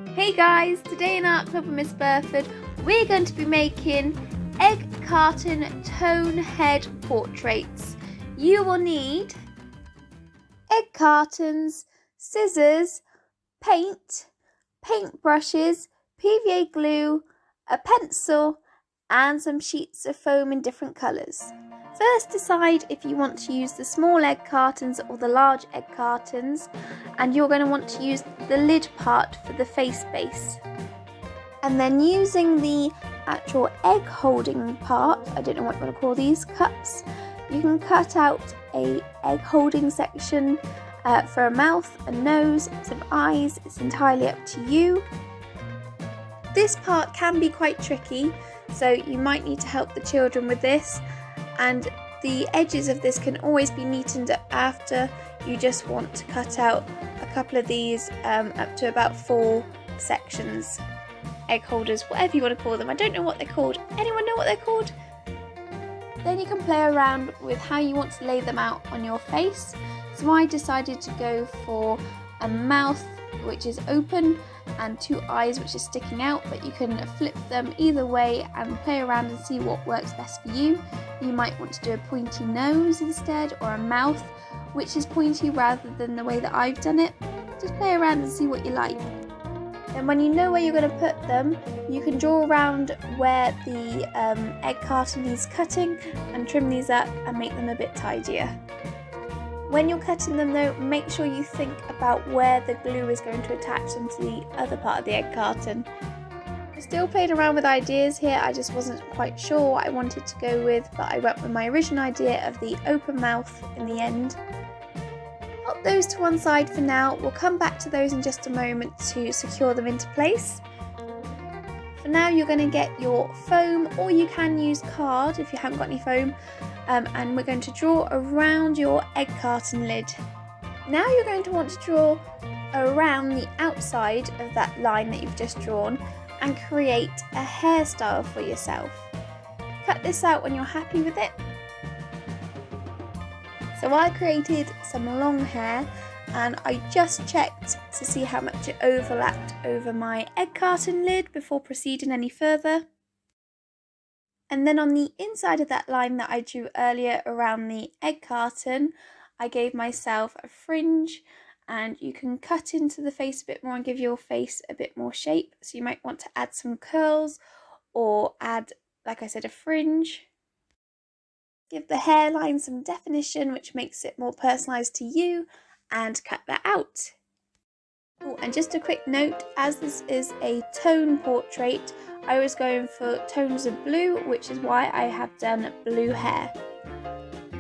Hey guys, today in Art Club with Miss Burford, we're going to be making egg carton tone head portraits. You will need egg cartons, scissors, paint brushes, PVA glue, a pencil, and some sheets of foam in different colours. First, decide if you want to use the small egg cartons or the large egg cartons, and you're going to want to use the lid part for the face base. And then using the actual egg holding part, I don't know what you want to call these, cups, you can cut out a egg holding section for a mouth, a nose, some eyes. It's entirely up to you. This part can be quite tricky, so you might need to help the children with this, and the edges of this can always be neatened up after. You just want to cut out a couple of these up to about 4 sections, egg holders, whatever you want to call them. I don't know what they're called. Anyone know what they're called? Then you can play around with how you want to lay them out on your face. So I decided to go for a mouth which is open and 2 eyes which are sticking out, but you can flip them either way and play around and see what works best for you. You might want to do a pointy nose instead, or a mouth which is pointy rather than the way that I've done it. Just play around and see what you like. And when you know where you're going to put them, you can draw around where the egg carton needs cutting and trim these up and make them a bit tidier. When you're cutting them though, make sure you think about where the glue is going to attach them to the other part of the egg carton. I still played around with ideas here, I just wasn't quite sure what I wanted to go with, but I went with my original idea of the open mouth in the end. Put those to one side for now, we'll come back to those in just a moment to secure them into place. For now you're going to get your foam, or you can use card if you haven't got any foam, and we're going to draw around your egg carton lid. Now you're going to want to draw around the outside of that line that you've just drawn and create a hairstyle for yourself. Cut this out when you're happy with it. So I created some long hair, and I just checked to see how much it overlapped over my egg carton lid before proceeding any further. And then on the inside of that line that I drew earlier around the egg carton, I gave myself a fringe, and you can cut into the face a bit more and give your face a bit more shape. So you might want to add some curls or add, like I said, a fringe. Give the hairline some definition, which makes it more personalised to you, and cut that out. Oh, and just a quick note, as this is a tone portrait, I was going for tones of blue, which is why I have done blue hair.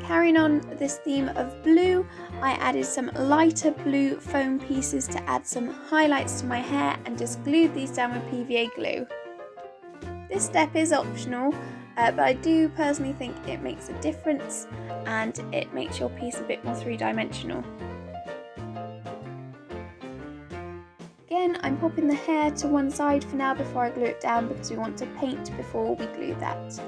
Carrying on this theme of blue, I added some lighter blue foam pieces to add some highlights to my hair and just glued these down with PVA glue. This step is optional, but I do personally think it makes a difference and it makes your piece a bit more three-dimensional. Again, I'm popping the hair to one side for now before I glue it down, because we want to paint before we glue that.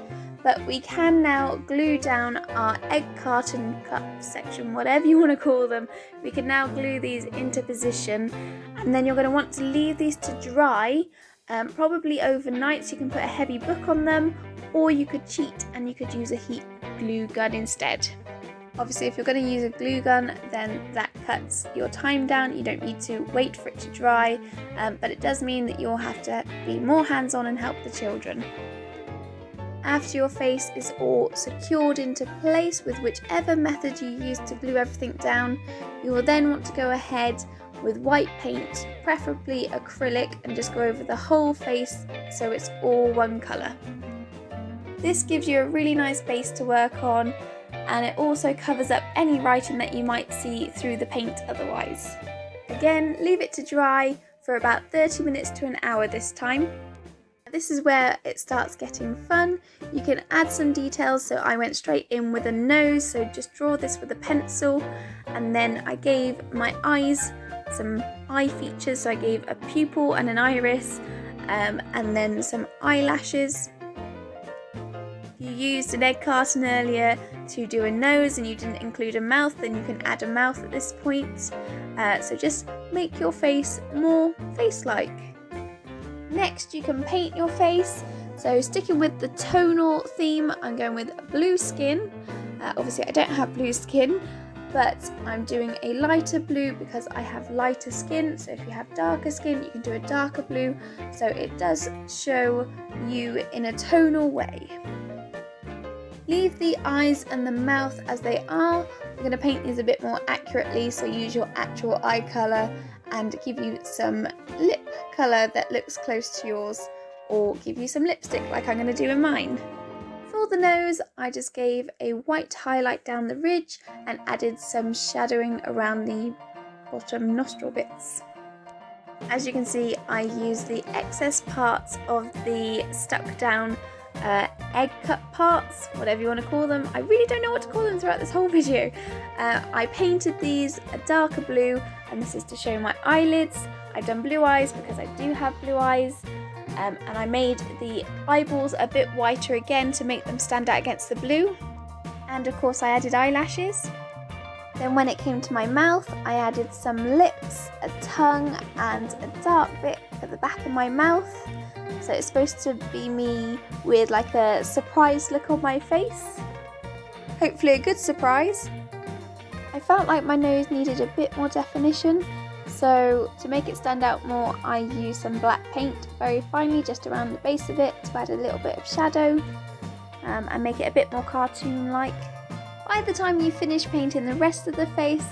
But we can now glue down our egg carton cup section, whatever you want to call them. We can now glue these into position, and then you're going to want to leave these to dry, probably overnight, so you can put a heavy book on them, or you could cheat and you could use a heat glue gun instead. Obviously, if you're going to use a glue gun, then that cuts your time down. You don't need to wait for it to dry, but it does mean that you'll have to be more hands-on and help the children. After your face is all secured into place with whichever method you use to glue everything down, you will then want to go ahead with white paint, preferably acrylic, and just go over the whole face so it's all one colour. This gives you a really nice base to work on, and it also covers up any writing that you might see through the paint otherwise. Again, leave it to dry for about 30 minutes to an hour this time. This is where it starts getting fun. You can add some details, so I went straight in with a nose, so just draw this with a pencil, and then I gave my eyes some eye features, so I gave a pupil and an iris, and then some eyelashes. You used an egg carton earlier to do a nose and you didn't include a mouth, then you can add a mouth at this point. So just make your face more face-like. Next, you can paint your face. So sticking with the tonal theme, I'm going with blue skin. Obviously I don't have blue skin, but I'm doing a lighter blue because I have lighter skin. So if you have darker skin, you can do a darker blue. So it does show you in a tonal way. Leave the eyes and the mouth as they are. I'm going to paint these a bit more accurately, so use your actual eye colour and give you some lip colour that looks close to yours, or give you some lipstick like I'm going to do in mine. For the nose, I just gave a white highlight down the ridge and added some shadowing around the bottom nostril bits. As you can see, I used the excess parts of the stuck down egg cut parts, whatever you want to call them. I really don't know what to call them throughout this whole video. I painted these a darker blue, and this is to show my eyelids. I've done blue eyes because I do have blue eyes, and I made the eyeballs a bit whiter again to make them stand out against the blue. And of course I added eyelashes. Then when it came to my mouth, I added some lips, a tongue and a dark bit at the back of my mouth. So it's supposed to be me with like a surprised look on my face. Hopefully a good surprise. I felt like my nose needed a bit more definition, so to make it stand out more, I used some black paint very finely just around the base of it to add a little bit of shadow and make it a bit more cartoon-like. By the time you finish painting the rest of the face,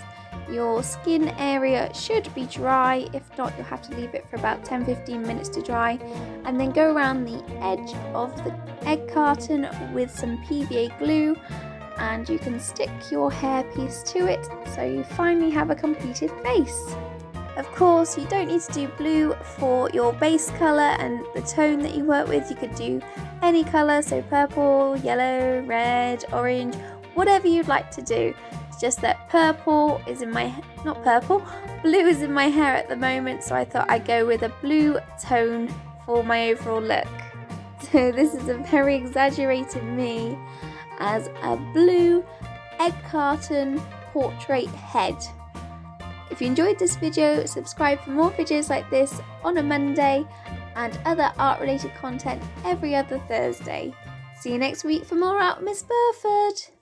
your skin area should be dry. If not, you'll have to leave it for about 10-15 minutes to dry, and then go around the edge of the egg carton with some PVA glue, and you can stick your hairpiece to it so you finally have a completed face. Of course, you don't need to do blue for your base colour and the tone that you work with. You could do any colour, so purple, yellow, red, orange, whatever you'd like to do. Just that blue is in my hair at the moment, so I thought I'd go with a blue tone for my overall look. So this is a very exaggerated me as a blue egg carton portrait head. If you enjoyed this video, subscribe for more videos like this on a Monday and other art related content every other Thursday. See you next week for more Art Miss Burford.